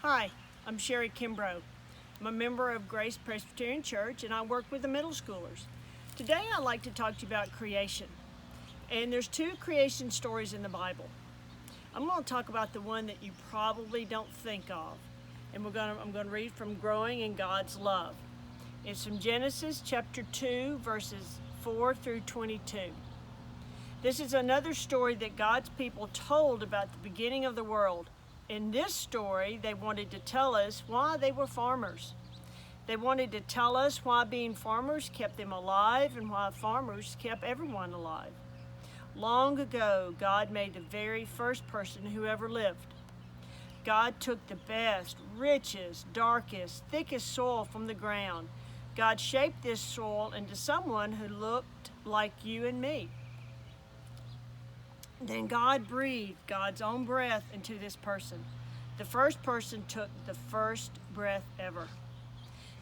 Hi, I'm Sherry Kimbrough. I'm a member of Grace Presbyterian Church and I work with the middle schoolers. Today I'd like to talk to you about creation. And there's two creation stories in the Bible. I'm going to talk about the one that you probably don't think of. And I'm going to read from Growing in God's Love. It's from Genesis chapter 2, verses 4 through 22. This is another story that God's people told about the beginning of the world. In this story, they wanted to tell us why they were farmers. They wanted to tell us why being farmers kept them alive and why farmers kept everyone alive. Long ago, God made the very first person who ever lived. God took the best, richest, darkest, thickest soil from the ground. God shaped this soil into someone who looked like you and me. Then God breathed God's own breath into this person. The first person took the first breath ever.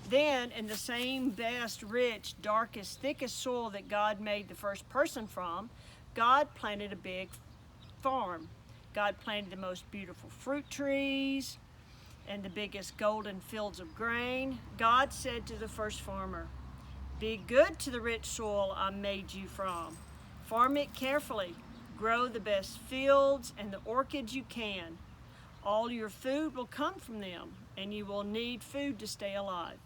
Then, in the same best, rich, darkest, thickest soil that God made the first person from, God planted a big farm. God planted the most beautiful fruit trees and the biggest golden fields of grain. God said to the first farmer, "Be good to the rich soil I made you from. Farm it carefully. Grow the best fields and the orchids you can. All your food will come from them, and you will need food to stay alive."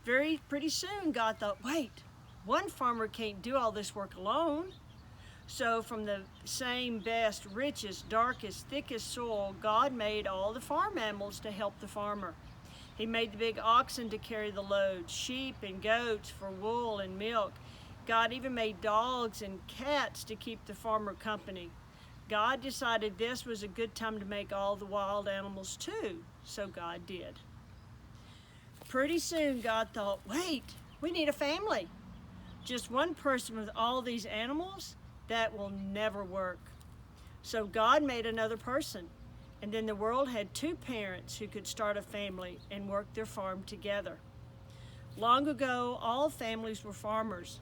Pretty soon, God thought, wait, one farmer can't do all this work alone. So from the same best, richest, darkest, thickest soil, God made all the farm animals to help the farmer. He made the big oxen to carry the load, sheep and goats for wool and milk. God even made dogs and cats to keep the farmer company. God decided this was a good time to make all the wild animals too, so God did. Pretty soon God thought, wait, we need a family. Just one person with all these animals? That will never work. So God made another person, and then the world had two parents who could start a family and work their farm together. Long ago, all families were farmers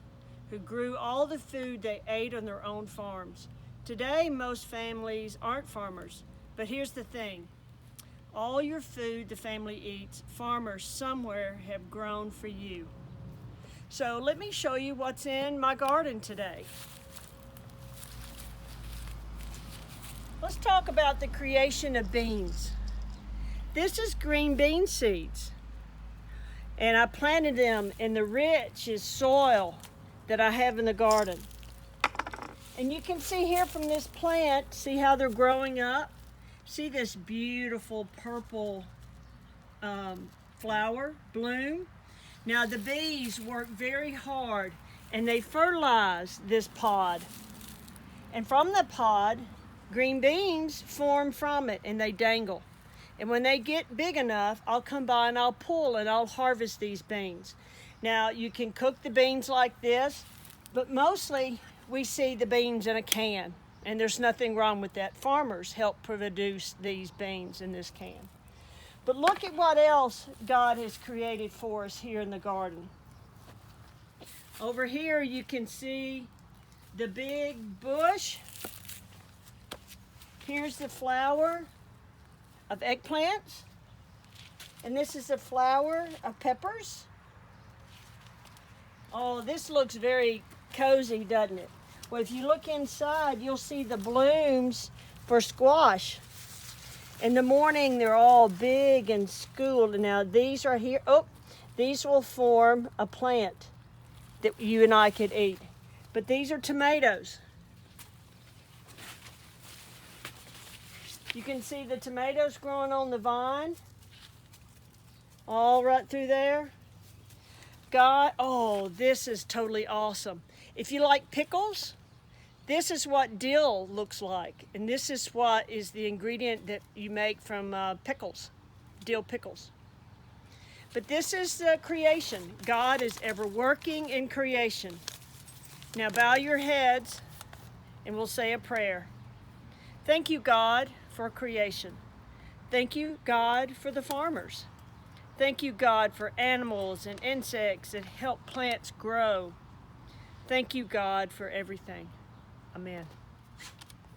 who grew all the food they ate on their own farms. Today, most families aren't farmers, but here's the thing. All your food the family eats, farmers somewhere have grown for you. So let me show you what's in my garden today. Let's talk about the creation of beans. This is green bean seeds, and I planted them in the richest soil that I have in the garden. And you can see here from this plant, see how they're growing up? See this beautiful purple flower bloom? Now the bees work very hard and they fertilize this pod. And from the pod, green beans form from it and they dangle. And when they get big enough, I'll come by and I'll pull and I'll harvest these beans. Now you can cook the beans like this, but mostly we see the beans in a can, and there's nothing wrong with that. Farmers help produce these beans in this can. But look at what else God has created for us here in the garden. Over here you can see the big bush. Here's the flower of eggplants, and this is the flower of peppers. Oh, this looks very cozy, doesn't it? Well, if you look inside, you'll see the blooms for squash. In the morning, they're all big and schooled. And now these are here. Oh, these will form a plant that you and I could eat. But these are tomatoes. You can see the tomatoes growing on the vine, all right through there. God, oh, this is totally awesome. If you like pickles, this is what dill looks like. And this is what is the ingredient that you make from pickles, dill pickles. But this is the creation. God is ever working in creation. Now bow your heads and we'll say a prayer. Thank you, God, for creation. Thank you, God, for the farmers. Thank you, God, for animals and insects that help plants grow. Thank you, God, for everything. Amen.